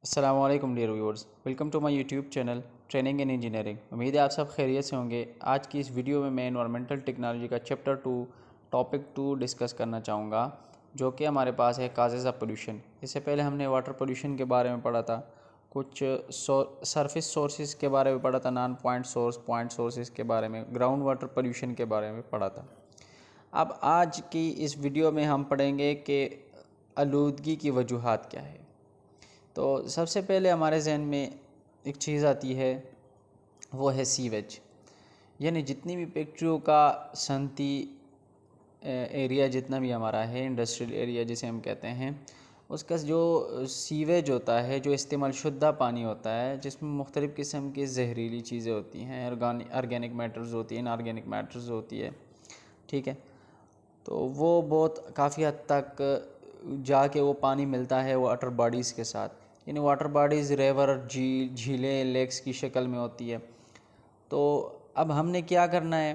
अस्सलामुअलैकुम dear viewers, welcome to my YouTube channel training in engineering. उम्मीद है आप सब खैरियत से होंगे। आज की इस वीडियो में मैं एनवायरमेंटल टेक्नोलॉजी का चैप्टर 2 टॉपिक 2 डिस्कस करना चाहूँगा, जो कि हमारे पास है काजेज़ ऑफ पोल्यूशन। इससे पहले हमने वाटर पोल्यूशन के बारे में पढ़ा था, कुछ सरफेस सोर्सेज के बारे में पढ़ा था, non point source, point sources के बारे में, ग्राउंड वाटर पोल्यूशन के बारे में पढ़ा था। अब आज की इस वीडियो में हम पढ़ेंगे कि आलूदगी की वजूहात क्या है। तो सबसे पहले हमारे जहन में एक चीज़ आती है, वो है सीवेज। यानी जितनी भी फैक्ट्रियों का सनती एरिया जितना भी हमारा है, इंडस्ट्रियल एरिया जिसे हम कहते हैं, उसका जो सीवेज होता है, जो इस्तेमाल शुद्ध पानी होता है, जिसमें मुख्तलिफ़ किस्म की जहरीली चीज़ें होती हैं, ऑर्गेनिक मैटर्स होती हैं, इनऑर्गेनिक मैटर्स होती है, ठीक है। तो वो बहुत काफ़ी हद तक जाके वो पानी मिलता है वाटर बॉडीज़ के साथ। यानी वाटर बॉडीज़ रिवर, झीलें, लेक्स की शक्ल में होती है। तो अब हमने क्या करना है,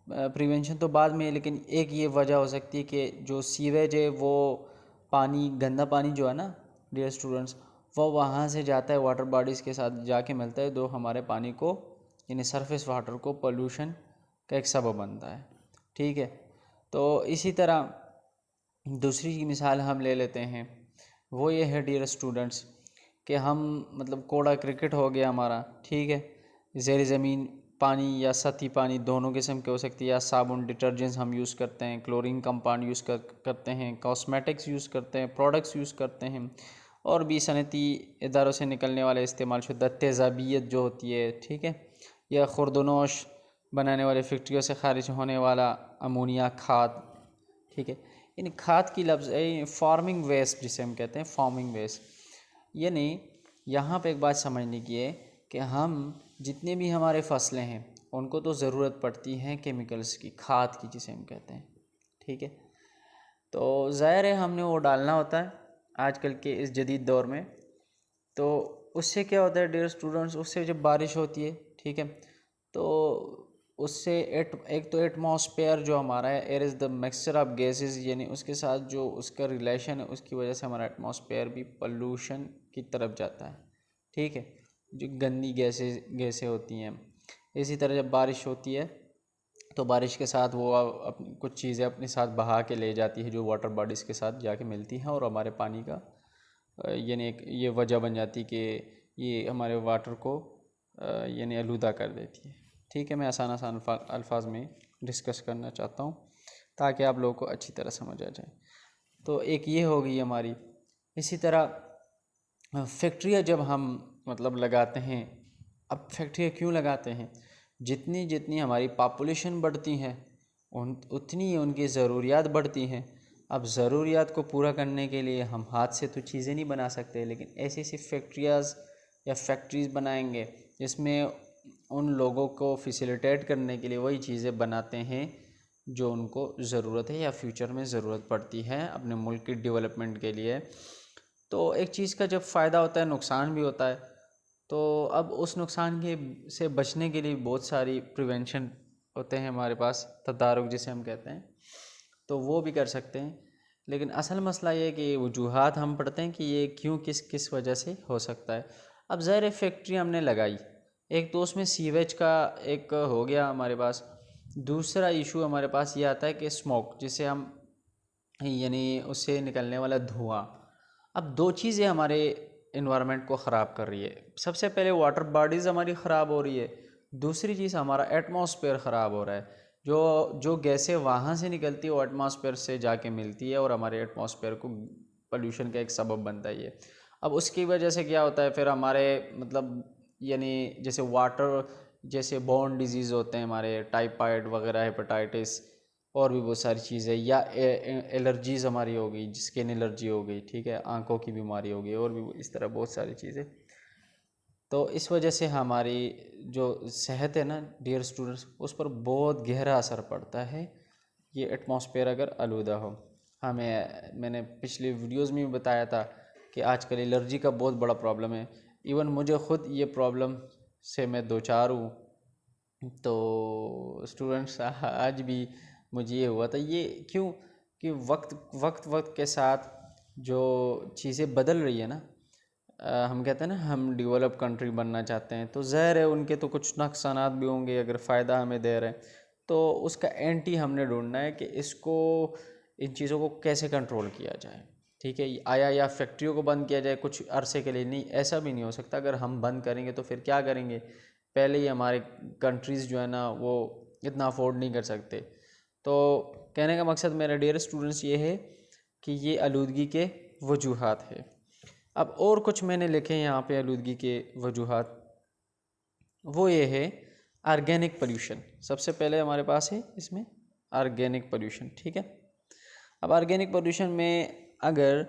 प्रिवेंशन तो बाद में, लेकिन एक ये वजह हो सकती है कि जो सीवेज है, वो पानी, गंदा पानी जो है ना डियर स्टूडेंट्स, वो वहाँ से जाता है वाटर बॉडीज़ के साथ जाके मिलता है, जो हमारे पानी को, यानी सरफेस वाटर को पोल्यूशन का एक सबब बनता है, ठीक है। तो इसी तरह दूसरी मिसाल हम ले लेते हैं, वो ये है डियर स्टूडेंट्स कि हम मतलब कोड़ा क्रिकेट हो गया हमारा, ठीक है, ज़ेर ज़मीन पानी या सतही पानी दोनों किस्म के हो सकती है, या साबुन, डिटर्जेंट्स हम यूज़ करते हैं, क्लोरीन कंपाउंड यूज़ करते हैं, कॉस्मेटिक्स यूज़ करते हैं, प्रोडक्ट्स यूज़ करते हैं, और भी सनती इदारों से निकलने वाले इस्तेमाल शुद्ध तेज़ाबियत जो होती है, ठीक है, या खुर्दनोश बनाने वाले फैक्ट्रियों से खारिज होने वाला अमोनिया खाद, ठीक है। इन खाद की लफ्ज़ फार्मिंग वेस्ट जिसे हम कहते हैं, फार्मिंग वेस्ट। यानी यहाँ पे एक बात समझने की है कि हम जितने भी हमारे फसलें हैं, उनको तो ज़रूरत पड़ती है केमिकल्स की, खाद की जिसे हम कहते हैं, ठीक है। तो ज़ाहिर है हमने वो डालना होता है आजकल के इस जदीद दौर में। तो उससे क्या होता है डियर स्टूडेंट्स, उससे जब बारिश होती है, ठीक है, तो उससे एक तो एटमॉस्फेयर जो हमारा है, air is the mixture of gases, यानी उसके साथ जो उसका रिलेशन है, उसकी वजह से हमारा एटमॉस्फेयर भी पोल्यूशन की तरफ जाता है, ठीक है, जो गंदी गैसें होती हैं। इसी तरह जब बारिश होती है, तो बारिश के साथ वो अपनी कुछ चीज़ें अपने साथ बहा के ले जाती है, जो वाटर बॉडीज़ के साथ जाके मिलती हैं, और हमारे पानी का यानी एक ये वजह बन जाती कि ये हमारे वाटर को यानी आलूदा कर देती है, ठीक है। मैं आसान आसान अल्फाज में डिस्कस करना चाहता हूँ ताकि आप लोगों को अच्छी तरह समझ आ जाए। तो एक ये हो गई हमारी। इसी तरह फैक्ट्रियाँ जब हम मतलब लगाते हैं, अब फैक्ट्रियाँ क्यों लगाते हैं, जितनी जितनी हमारी पॉपुलेशन बढ़ती है उतनी ही उनकी ज़रूरियात बढ़ती हैं। अब ज़रूरियात को पूरा करने के लिए हम हाथ से तो चीज़ें नहीं बना सकते, लेकिन ऐसी ऐसी फैक्ट्रियाज़ या फैक्ट्रीज़ बनाएंगे जिसमें उन लोगों को फैसिलिटेट करने के लिए वही चीज़ें बनाते हैं जो उनको ज़रूरत है या फ्यूचर में ज़रूरत पड़ती है अपने मुल्क की डेवलपमेंट के लिए। तो एक चीज़ का जब फ़ायदा होता है, नुकसान भी होता है। तो अब उस नुकसान के से बचने के लिए बहुत सारी प्रिवेंशन होते हैं हमारे पास, तदारुक जिसे हम कहते हैं, तो वो भी कर सकते हैं। लेकिन असल मसला ये है कि वजूहात हम पढ़ते हैं कि ये क्यों, किस किस वजह से हो सकता है। अब ज़ाहिर फैक्ट्री हमने लगाई, एक तो उसमें सीवेज का एक हो गया हमारे पास। दूसरा इशू हमारे पास ये आता है कि स्मोक, जिसे हम यानी उससे निकलने वाला धुआं। अब दो चीज़ें हमारे इन्वायरमेंट को ख़राब कर रही है। सबसे पहले वाटर बॉडीज़ हमारी ख़राब हो रही है, दूसरी चीज़ हमारा एटमॉस्फेयर ख़राब हो रहा है। जो जो गैसें वहाँ से निकलती है वो एटमॉस्फेयर से जाके मिलती है और हमारे एटमॉस्फेयर को पोल्यूशन का एक सबब बनता है ये। अब उसकी वजह से क्या होता है फिर हमारे मतलब यानी जैसे वाटर, जैसे बोर्न डिजीज़ होते हैं हमारे, टाइफाइड वगैरह, हेपेटाइटिस, और भी बहुत सारी चीज़ें, या एलर्जीज़ हमारी हो गई, स्किन एलर्जी हो गई, ठीक है, आंखों की बीमारी हो गई, और भी इस तरह बहुत सारी चीज़ें। तो इस वजह से हमारी जो सेहत है ना डियर स्टूडेंट्स, उस पर बहुत गहरा असर पड़ता है ये एटमॉस्फेयर अगर आलूदा हो। मैंने पिछली वीडियोज़ में भी बताया था कि आजकल एलर्जी का बहुत बड़ा प्रॉब्लम है। इवन मुझे ख़ुद ये प्रॉब्लम से मैं दो चार हूँ। तो स्टूडेंट्स आज भी मुझे ये हुआ था। ये क्यों कि वक्त वक्त वक्त के साथ जो चीज़ें बदल रही है ना, हम कहते हैं ना हम डेवलप कंट्री बनना चाहते हैं, तो ज़ाहिर है उनके तो कुछ नुकसानात भी होंगे। अगर फ़ायदा हमें दे रहे हैं तो उसका एंटी हमने ढूंढना है कि इसको, इन चीज़ों को कैसे कंट्रोल किया जाए। ठीक है, आया या फैक्ट्रियों को बंद किया जाए कुछ अरसे के लिए, नहीं ऐसा भी नहीं हो सकता। अगर हम बंद करेंगे तो फिर क्या करेंगे, पहले ही हमारे कंट्रीज़ जो है ना वो इतना अफोर्ड नहीं कर सकते। तो कहने का मकसद मेरा डियर स्टूडेंट्स ये है कि ये आलूदगी के वजूहात है। अब और कुछ मैंने लिखे हैं यहाँ पे आलूदगी के वजूहात, वो ये है ऑर्गेनिक पोल्यूशन। सबसे पहले हमारे पास है इसमें ऑर्गेनिक पोल्यूशन। ठीक है, अब ऑर्गेनिक पोल्यूशन में अगर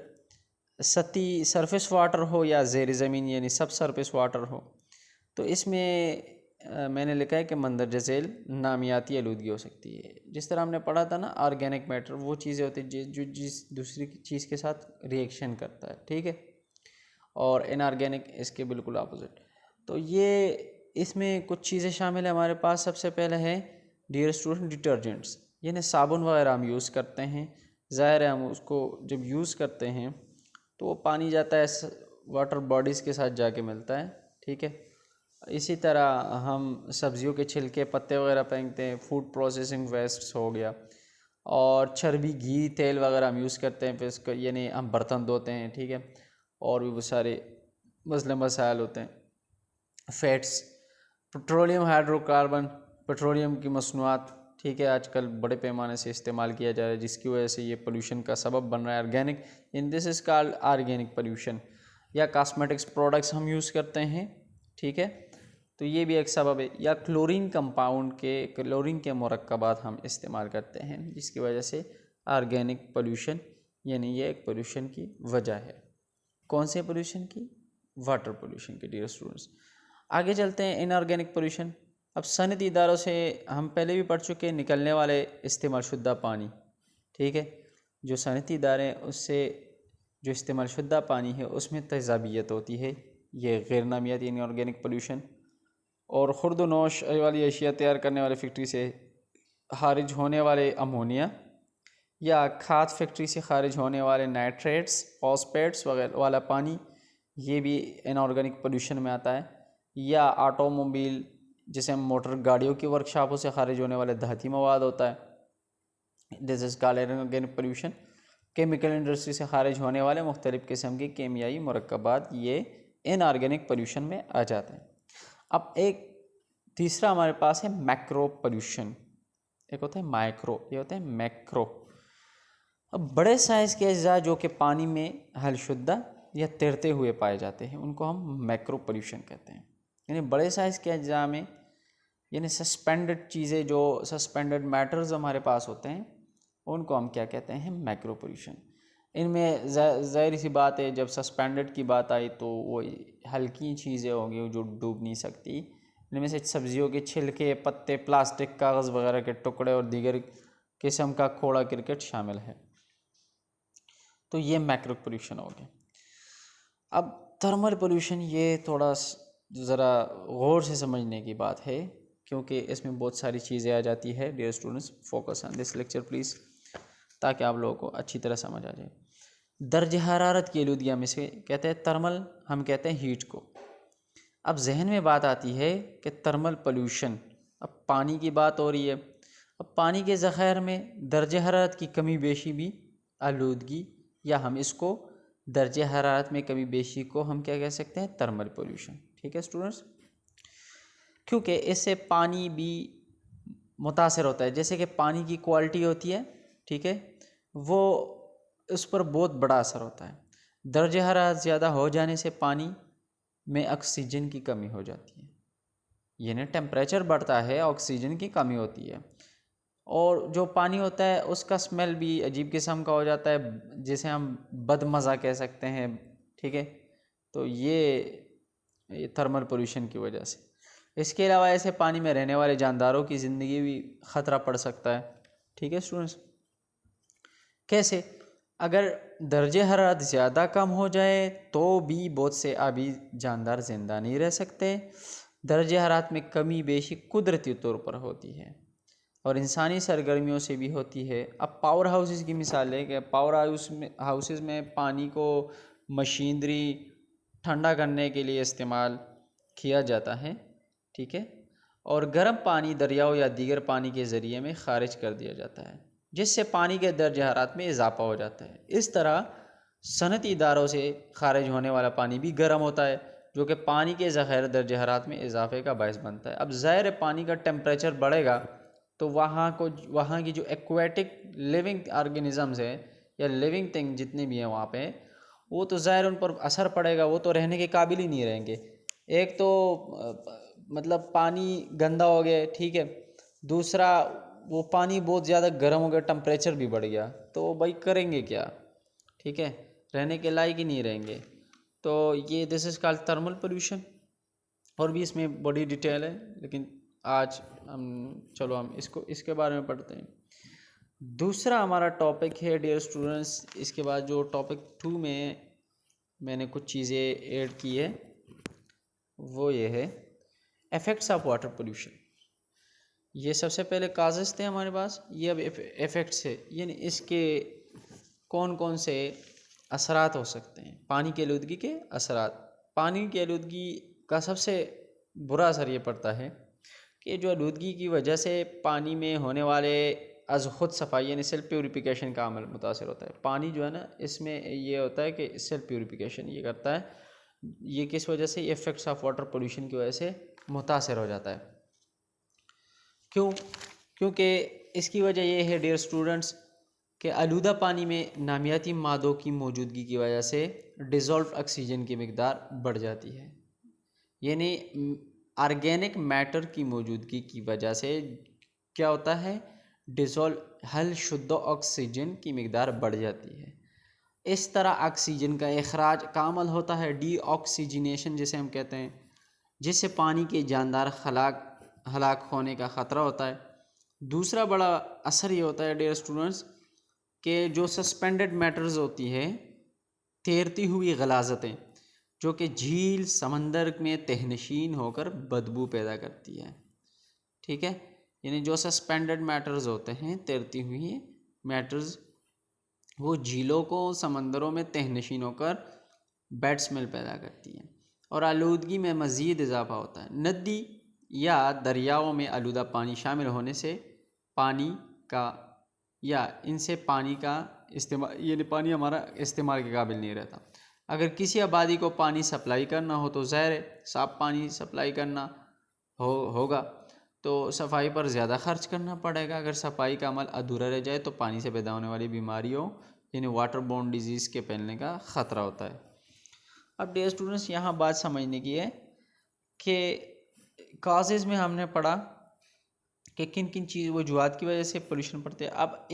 सती सरफेस वाटर हो या ज़ेर ज़मीन यानी सब सरफेस वाटर हो, तो इसमें मैंने लिखा है कि मंदरजा झेल नामियाती आलूदगी हो सकती है। जिस तरह हमने पढ़ा था ना, ऑर्गेनिक मैटर वो चीज़ें होती है जो जिस दूसरी चीज़ के साथ रिएक्शन करता है। ठीक है, और इनऑर्गेनिक इसके बिल्कुल अपोजिट। तो ये इसमें कुछ चीज़ें शामिल है हमारे पास। सबसे पहले है डियर स्टूडेंट डिटर्जेंट्स, यानी साबुन वगैरह हम यूज़ करते हैं। ज़ाहिर है हम उसको जब यूज़ करते हैं तो वो पानी जाता है वाटर बॉडीज़ के साथ जाके मिलता है। ठीक है, इसी तरह हम सब्जियों के छिलके पत्ते वगैरह फेंकते हैं, फूड प्रोसेसिंग वेस्ट्स हो गया, और चर्बी घी तेल वगैरह हम यूज़ करते हैं, फिर इसको यानी हम बर्तन धोते हैं। ठीक है, और भी बहुत सारे मसले मसाइल होते हैं। फैट्स, पेट्रोलियम हाइड्रोकार्बन, पेट्रोलियम की मसनूआत, ठीक है, आजकल बड़े पैमाने से इस्तेमाल किया जा रहा है, जिसकी वजह से ये पोल्यूशन का सबब बन रहा है। Organic, in this is called organic pollution. या कॉस्मेटिक्स प्रोडक्ट्स हम यूज़ करते हैं। ठीक है, तो ये भी एक सबब है। या क्लोरीन कंपाउंड के, क्लोरीन के मुरक्कबात हम इस्तेमाल करते हैं, जिसकी वजह से ऑर्गेनिक पोल्यूशन, यानी ये एक पोल्यूशन की वजह है। कौन से पोल्यूशन की? वाटर पोल्यूशन की डियर स्टूडेंट्स। आगे चलते हैं इनऑर्गेनिक पोल्यूशन। अब सनती इदारों से हम पहले भी पढ़ चुके हैं, निकलने वाले इस्तेमाल शुद्धा पानी। ठीक है, जो सनती इदारे हैं उससे जो इस्तेमाल शुद्धा पानी है उसमें तेज़ाबियत होती है, ये गैर नामियाती इनऑर्गेनिक पोल्यूशन। और खुर्द नोश वाली अशिया तैयार करने वाले फैक्ट्री से खारिज होने वाले अमोनिया, या खाद फैक्ट्री से खारिज होने वाले नाइट्रेट्स फॉस्फेट्स वगैरह वाला पानी, ये भी इनऑर्गेनिक पोल्यूशन में आता है। या ऑटोमोबाइल, जैसे मोटर गाड़ियों की वर्कशॉपों से खारिज होने वाले धाती मवाद होता है, this is called inorganic pollution. Chemical industry से खारिज होने वाले मुख्तलिफ़ किस्म के केमियाई मुरक्कबात, ये इनऑर्गेनिक पोल्यूशन में आ जाते हैं। अब एक तीसरा हमारे पास है मैक्रो पोल्यूशन। एक होता है माइक्रो, ये होता है मैक्रो। अब बड़े साइज़ के अज्जा जो कि पानी में हलशुद्दा या तैरते हुए पाए जाते हैं, उनको हम मैक्रो पोल्यूशन कहते हैं। यानी बड़े साइज़ के अज्जा में, यानी सस्पेंडेड चीज़ें, जो सस्पेंडेड मैटर्स हमारे पास होते हैं, उनको हम क्या कहते हैं? Macro pollution. इनमें ज़ाहिर सी बात है, जब सस्पेंडेड की बात आई तो वो हल्की चीज़ें होंगी जो डूब नहीं सकती। इनमें से सब्जियों के छिलके, पत्ते, प्लास्टिक, कागज़ वगैरह के टुकड़े और दीगर किस्म का कूड़ा करकट शामिल है। तो ये मैक्रो पोल्यूशन हो गया। अब थर्मल पोल्यूशन, ये थोड़ा ज़रा गौर से समझने की बात है, क्योंकि इसमें बहुत सारी चीज़ें आ जाती है। Dear students, focus on this lecture please, ताकि आप लोगों को अच्छी तरह समझ आ जाए। दर्ज हरारत की आलूदगी में से कहते हैं थर्मल, हम कहते हैं हीट को। अब जहन में बात आती है कि थर्मल पोल्यूशन, अब पानी की बात हो रही है। अब पानी के ज़ख़ायर में दर्ज हरारत की कमी बेशी भी आलूदगी, या हम इसको दर्ज हरारत में कमी बेशी को हम क्या कह सकते हैं? Thermal pollution. ठीक है स्टूडेंट्स, क्योंकि इससे पानी भी मुतासर होता है। जैसे कि पानी की क्वालिटी होती है, ठीक है, वो उस पर बहुत बड़ा असर होता है। दर्ज हरारत ज़्यादा हो जाने से पानी में ऑक्सीजन की कमी हो जाती है, यानी टेम्परेचर बढ़ता है, ऑक्सीजन की कमी होती है। और जो पानी होता है उसका स्मेल भी अजीब किस्म का हो जाता है, जिसे हम बदमज़ा कह सकते हैं। ठीक है, तो ये थर्मल पोल्यूशन की वजह से। इसके अलावा ऐसे पानी में रहने वाले जानदारों की ज़िंदगी भी ख़तरा पड़ सकता है। ठीक है स्टूडेंट्स, कैसे? अगर दर्जे हरारत ज़्यादा कम हो जाए तो भी बहुत से आबी जानदार ज़िंदा नहीं रह सकते। दर्जे हरारत में कमी बेशी कुदरती तौर पर होती है और इंसानी सरगर्मियों से भी होती है। अब पावर हाउसेस की मिसाल है कि पावर हाउसेस में पानी को मशीनरी ठंडा करने के लिए इस्तेमाल किया जाता है, ठीक है। और गर्म पानी दरियाओं या दीगर पानी के ज़रिए में खारिज कर दिया जाता है, जिससे पानी के दर्ज हरारत में इजाफा हो जाता है। इस तरह सनती इदारों से खारिज होने वाला पानी भी गर्म होता है, जो कि पानी के ज़ख़ीरा दर्ज हरारत में इजाफे का बायस बनता है। अब ज़ाहिर है पानी का टेम्परेचर बढ़ेगा तो वहाँ की जो एक्वेटिक लिविंग ऑर्गेनिज़म्स है या लिविंग थिंग जितने भी हैं वहाँ पे, वो तो ज़ाहिर उन पर असर पड़ेगा, वो तो रहने के काबिल ही नहीं रहेंगे। एक तो मतलब पानी गंदा हो गया, ठीक है। दूसरा वो पानी बहुत ज़्यादा गर्म हो गया, टेम्परेचर भी बढ़ गया, तो भाई करेंगे क्या, ठीक है, रहने के लायक ही नहीं रहेंगे। तो ये this is called thermal pollution. और भी इसमें बड़ी डिटेल है, लेकिन आज हम इसके बारे में पढ़ते हैं। दूसरा हमारा टॉपिक है डियर स्टूडेंट्स, इसके बाद जो टॉपिक 2 में मैंने कुछ चीज़ें ऐड की है वो ये है इफ़ेक्ट्स ऑफ वाटर पोल्यूशन। ये सबसे पहले काजेज़ थे हमारे पास, ये अब इफ़ेक्ट्स है, यानी इसके कौन कौन से असरात हो सकते हैं। पानी की आलूदगी के असरात। पानी की आलूदगी का सबसे बुरा असर ये पड़ता है कि जो आलूदगी की वजह से पानी में होने वाले अज़ ख़ुद सफाई यानी सेल्फ प्योरीफिकेशन का अमल मुतासर होता है। पानी जो है ना, इसमें ये होता है कि सेल्फ प्योरीफिकेशन ये करता है। ये किस वजह से, इफ़ेक्ट्स ऑफ वाटर पोल्यूशन की वजह से मुतासर हो जाता है। क्यों? क्योंकि इसकी वजह यह है डियर स्टूडेंट्स कि आलूदा पानी में नामियाती मादों की मौजूदगी की वजह से डिज़ोल्व ऑक्सीजन की मकदार बढ़ जाती है। यानी ऑर्गेनिक मैटर की मौजूदगी की वजह से क्या होता है, डिज़ोल्व हल शुद्ध ऑक्सीजन की मकदार बढ़ जाती है। इस तरह ऑक्सीजन का अखराज का अमल होता है, डी ऑक्सीजनेशन जिसे हम कहते हैं, जिससे पानी के जानदार हलाक होने का ख़तरा होता है। दूसरा बड़ा असर ये होता है डियर स्टूडेंट्स कि जो सस्पेंडेड मैटर्स होती है, तैरती हुई गलाज़तें, जो कि झील समंदर में तहनशीन होकर बदबू पैदा करती है, ठीक है। यानी जो सस्पेंडेड मैटर्स होते हैं, तैरती हुई मैटर्स, वो झीलों को समंदरों में तहनशीन होकर बैड स्मेल पैदा करती हैं और आलूदगी में मज़ीद इजाफा होता है। नदी या दरियाओं में आलूदा पानी शामिल होने से पानी का या इनसे पानी का इस्तेमाल, यानी पानी हमारा इस्तेमाल के काबिल नहीं रहता। अगर किसी आबादी को पानी सप्लाई करना हो तो ज़ाहिर है साफ़ पानी सप्लाई करना होगा तो सफाई पर ज़्यादा खर्च करना पड़ेगा। अगर सफाई का अमल अधूरा रह जाए तो पानी से पैदा होने वाली बीमारियों यानी वाटर बोर्न डिजीज़ के फैलने का ख़तरा होता है। अब डियर स्टूडेंट्स, यहाँ बात समझने की है कि काजेज़ में हमने पढ़ा कि किन किन वजूहात की वजह से पोल्यूशन पड़ते हैं। अब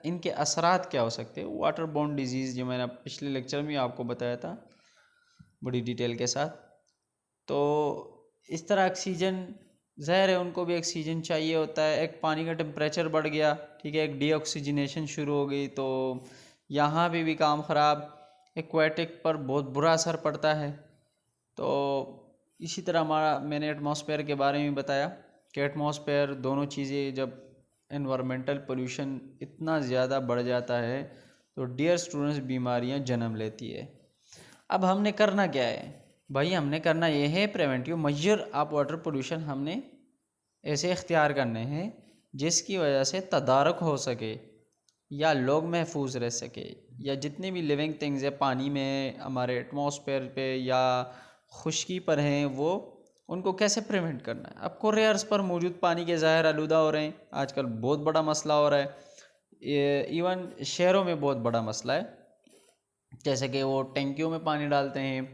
इनके असरात क्या हो सकते हैं। वाटर बोर्न डिजीज़ जो मैंने पिछले लेक्चर में आपको बताया था बड़ी डिटेल के साथ। तो इस तरह ऑक्सीजन, ज़ाहिर है उनको भी ऑक्सीजन चाहिए होता है। एक पानी का टेम्परेचर बढ़ गया, ठीक है, एक डीऑक्सीजनेशन शुरू हो गई, तो यहाँ पे भी काम ख़राब। एक्वेटिक पर बहुत बुरा असर पड़ता है। तो इसी तरह मैंने एटमॉस्फेयर के बारे में बताया कि एटमॉस्फेयर, दोनों चीज़ें जब एनवायरमेंटल पोल्यूशन इतना ज़्यादा बढ़ जाता है तो डियर स्टूडेंट्स बीमारियां जन्म लेती है। अब हमने करना क्या है भाई, हमने करना ये है preventive measure of water pollution हमने ऐसे इख्तियार करने हैं जिसकी वजह से तदारक हो सके या लोग महफूज रह सके, या जितने भी लिविंग थिंग्स है पानी में, हमारे एटमॉस्फेयर पे या खुश्की पर हैं, वो उनको कैसे प्रिवेंट करना है। अब कोरियर्स पर मौजूद पानी के ज़ाहिर आलूदा हो रहे हैं, आजकल बहुत बड़ा मसला हो रहा है। इवन शहरों में बहुत बड़ा मसला है, जैसे कि वो टैंकियों में पानी डालते हैं,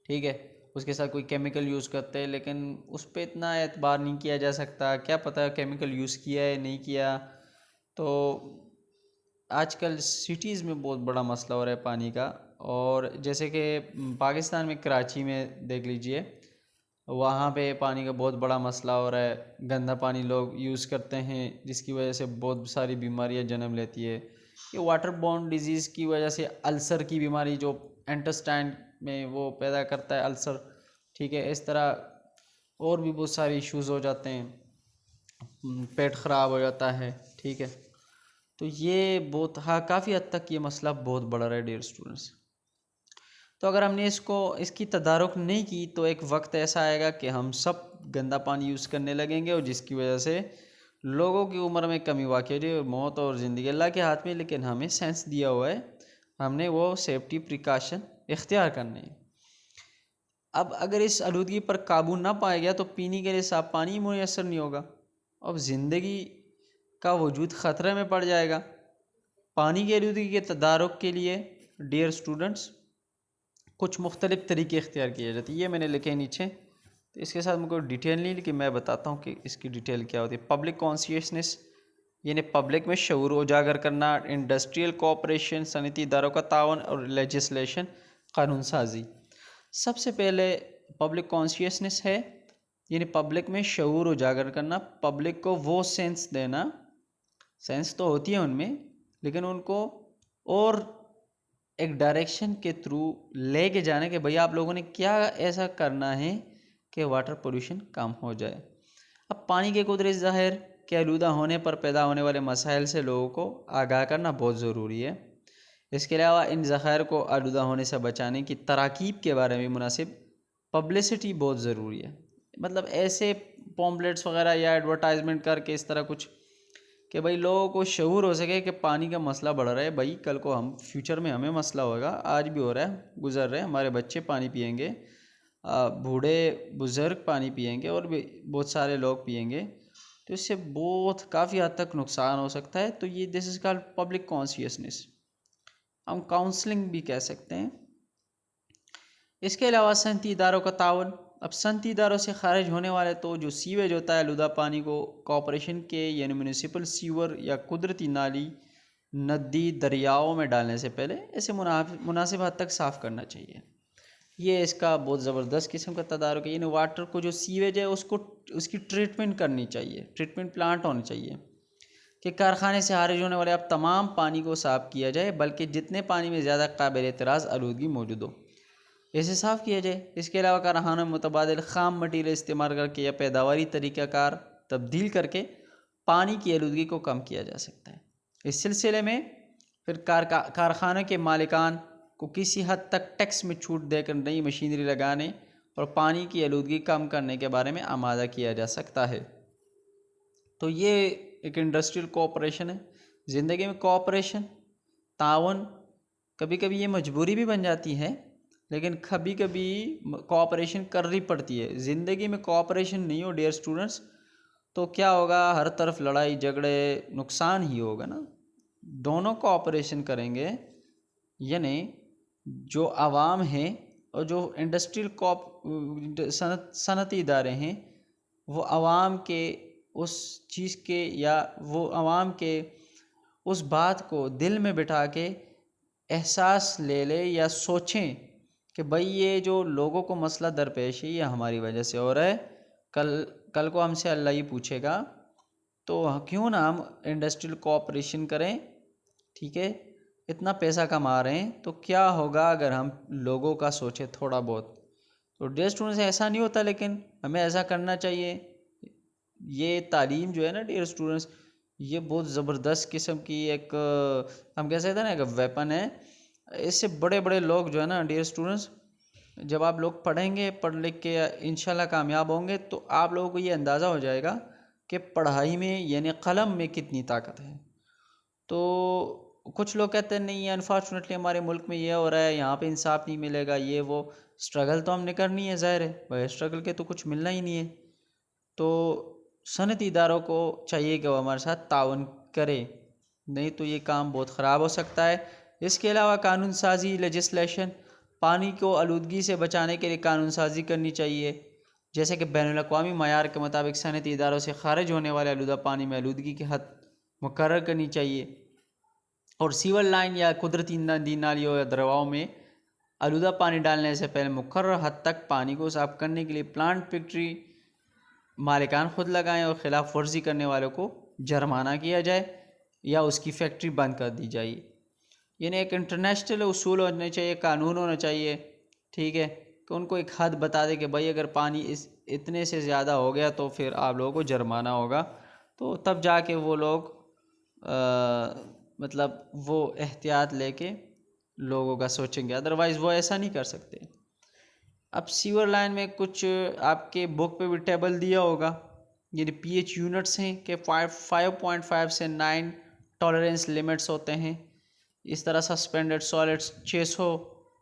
ठीक है, उसके साथ कोई केमिकल यूज़ करते हैं, लेकिन उस पर इतना एतबार नहीं किया जा सकता, क्या पता केमिकल यूज़ किया है नहीं किया। तो आजकल सिटीज़ में बहुत बड़ा मसला हो रहा है पानी का। और जैसे कि पाकिस्तान में कराची में देख लीजिए, वहाँ पे पानी का बहुत बड़ा मसला हो रहा है। गंदा पानी लोग यूज़ करते हैं जिसकी वजह से बहुत सारी बीमारियाँ जन्म लेती है। ये वाटर बोर्न डिजीज़ की वजह से अल्सर की बीमारी जो इंटेस्टाइन में वो पैदा करता है अल्सर, ठीक है, इस तरह और भी बहुत सारे इश्यूज़ हो जाते हैं, पेट ख़राब हो जाता है, ठीक है। तो ये बहुत, हाँ, काफ़ी हद तक ये मसला बहुत बड़ा रहा है डियर स्टूडेंट्स। तो अगर हमने इसकी तदारुक नहीं की तो एक वक्त ऐसा आएगा कि हम सब गंदा पानी यूज़ करने लगेंगे और जिसकी वजह से लोगों की उम्र में कमी वाक़ हो जाए और मौत और ज़िंदगी अल्लाह के हाथ में। लेकिन हमें सेंस दिया हुआ है, हमने वो सेफ्टी प्रिकॉशन इख्तियार करने हैं। अब अगर इस आलूदगी पर काबू ना पाया गया तो पीने के लिए साफ पानी मुयसर नहीं होगा। अब ज़िंदगी का वजूद ख़तरे में पड़ जाएगा। पानी की आलूदगी के तदारुक के लिए डियर स्टूडेंट्स कुछ मुख्तलिफ़ तरीके इख्तियार किए जाते हैं। ये मैंने लिखे नीचे, तो इसके साथ मुझको डिटेल नहीं, लेकिन मैं बताता हूँ कि इसकी डिटेल क्या होती है। पब्लिक कॉन्शियसनेस यानी पब्लिक में शऊर उजागर करना, इंडस्ट्रियल कोऑपरेशन, सनती इदारों का तावन और लेजिस्लेशन कानून साजी। सबसे पहले पब्लिक कॉन्शियसनेस है, यानी पब्लिक में शऊर उजागर करना, पब्लिक को वो सेंस देना, सेंस तो होती है उनमें, लेकिन उनको और एक डायरेक्शन के थ्रू लेके जाने के भैया आप लोगों ने क्या ऐसा करना है कि वाटर पोल्यूशन कम हो जाए। अब पानी के कुदरती ज़ाहिर के आलूदा होने पर पैदा होने वाले मसाइल से लोगों को आगाह करना बहुत ज़रूरी है। इसके अलावा इन ज़खायर को आलूदा होने से बचाने की तराकीब के बारे में मुनासिब पब्लिसिटी बहुत ज़रूरी है। मतलब ऐसे पॉम्पलेट्स वगैरह या एडवर्टाइजमेंट करके इस तरह कुछ कि भाई लोगों को शऊर हो सके कि पानी का मसला बढ़ रहा है, भाई कल को हम फ्यूचर में हमें मसला होगा, आज भी हो रहा है, गुजर रहे हैं, हमारे बच्चे पानी पिएंगे, बूढ़े बुज़ुर्ग पानी पिएंगे और भी बहुत सारे लोग पिएंगे, तो इससे बहुत काफ़ी हद तक नुकसान हो सकता है। तो ये this is called public consciousness, हम काउंसलिंग भी कह सकते हैं। इसके अलावा सनती इदारों का तावन। अब सनती इदारों से खारिज होने वाले तो जो सीवेज होता है आलूदा पानी को कॉरपोरेशन के यानी म्यूनिसिपल सीवर या कुदरती नाली नदी दरियाओं में डालने से पहले इसे मुनासिब हद तक साफ़ करना चाहिए। ये इसका बहुत ज़बरदस्त किस्म का तदारुक है। यानी वाटर को जो सीवेज है उसको उसकी ट्रीटमेंट करनी चाहिए, ट्रीटमेंट प्लांट होने चाहिए कि कारखाने से खारिज होने वाले अब तमाम पानी को साफ़ किया जाए, बल्कि जितने पानी में ज़्यादा काबिल एतराज़ आलूदगी मौजूद हो इसे साफ़ किया जाए। इसके अलावा कारखानों में मुतबादिल ख़ाम मटीरियल इस्तेमाल करके या पैदावारी तरीक़ाकार तब्दील करके पानी की आलूदगी को कम किया जा सकता है। इस सिलसिले में फिर कारखानों के मालिकान को किसी हद तक टैक्स में छूट देकर नई मशीनरी लगाने और पानी की आलूदगी कम करने के बारे में आमादा किया जा सकता है। तो ये एक इंडस्ट्रियल कोऑपरेशन है। ज़िंदगी में कोऑपरेशन तावन कभी कभी ये मजबूरी भी बन जाती है, लेकिन कभी कभी कोऑपरेशन करनी पड़ती है। ज़िंदगी में कोऑपरेशन नहीं हो डियर स्टूडेंट्स तो क्या होगा, हर तरफ लड़ाई झगड़े, नुकसान ही होगा ना। दोनों कोऑपरेशन करेंगे, यानी जो आवाम है और जो इंडस्ट्रियल सनती इदारे हैं वो आवाम के उस चीज़ के या वो आवाम के उस बात को दिल में बिठा के एहसास ले ले या सोचें कि भाई ये जो लोगों को मसला दरपेश है ये हमारी वजह से हो रहा है, कल को हमसे अल्लाह ही पूछेगा, तो क्यों ना हम इंडस्ट्रियल कोऑपरेशन करें। ठीक है, इतना पैसा कमा रहे हैं तो क्या होगा अगर हम लोगों का सोचें थोड़ा बहुत। तो डियर स्टूडेंट्स ऐसा नहीं होता, लेकिन हमें ऐसा करना चाहिए। ये तालीम जो है ना डियर स्टूडेंट्स, ये बहुत ज़बरदस्त किस्म की एक हम कह सकते हैं ना एक वेपन है। इससे बड़े बड़े लोग जो है ना डियर स्टूडेंट्स, जब आप लोग पढ़ेंगे, पढ़ लिख के इंशाल्लाह कामयाब होंगे तो आप लोगों को ये अंदाज़ा हो जाएगा कि पढ़ाई में यानी कलम में कितनी ताकत है। तो कुछ लोग कहते हैं नहीं अनफॉर्चुनेटली हमारे मुल्क में ये हो रहा है, यहाँ पे इंसाफ नहीं मिलेगा, ये वो। स्ट्रगल तो हमने करनी है, ज़ाहिर है, बगैर स्ट्रगल के तो कुछ मिलना ही नहीं है। तो सनती इदारों को चाहिए कि वो हमारे साथ ताउन करे, नहीं तो ये काम बहुत ख़राब हो सकता है। इसके अलावा कानून साजी लेजिस्लेशन, पानी को आलूदगी से बचाने के लिए कानून साजी करनी चाहिए, जैसे कि बैनुल अक़वामी मयार के मुताबिक सनती इदारों से खारिज होने वाले आलूदा पानी में आलूदगी की हद मुकर्रर करनी चाहिए, और सीवर लाइन या कुदरती नदी नालियों या दरवाओं में आलूदा पानी डालने से पहले मुकर्रर हद तक पानी को साफ़ करने के लिए प्लांट फैक्ट्री मालिकान खुद लगाएं और ख़िलाफ़ वर्जी करने वालों को जुर्माना किया जाए या उसकी फैक्ट्री बंद कर दी जाए। यानी एक इंटरनेशनल उसूल होने चाहिए, कानून होना चाहिए, ठीक है, कि उनको एक हद बता दे कि भाई अगर पानी इस इतने से ज़्यादा हो गया तो फिर आप लोगों को जुर्माना होगा। तो तब जाके वो लोग मतलब वो एहतियात लेके लोगों का सोचेंगे, अदरवाइज़ वो ऐसा नहीं कर सकते। अब सीवर लाइन में कुछ आपके बुक पे भी टेबल दिया होगा, ये पीएच यूनिट्स हैं कि 5.5 से 9 टॉलरेंस लिमिट्स होते हैं। इस तरह सस्पेंडेड सॉलिड्स 600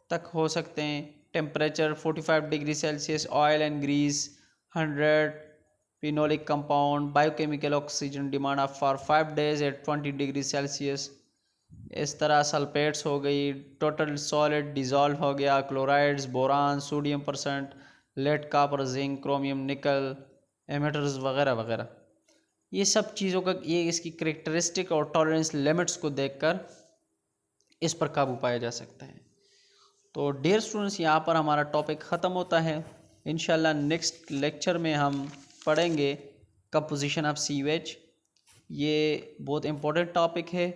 तक हो सकते हैं। Temperature 45 degree Celsius, oil and grease 100, phenolic compound, biochemical oxygen demand of for 5 days at 20 degree Celsius. इस तरह सल्फेट्स हो गई, टोटल सॉलिड डिज़ोल्व हो गया, chlorides, boron, sodium percent, lead, copper, zinc, chromium, nickel, emitters वगैरह वगैरह। ये सब चीज़ों का, ये इसकी करेक्टरिस्टिक और टॉलरेंस लिमिट्स को देखकर इस पर काबू पाया जा सकता है। तो डियर स्टूडेंट्स, यहाँ पर हमारा टॉपिक ख़त्म होता है। इंशाल्लाह नेक्स्ट लेक्चर में हम पढ़ेंगे कंपोजिशन ऑफ सीवेज। ये बहुत इम्पोर्टेंट टॉपिक है,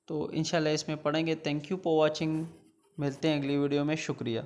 तो इंशाल्लाह इसमें पढ़ेंगे। Thank you for watching. मिलते हैं अगली वीडियो में। शुक्रिया।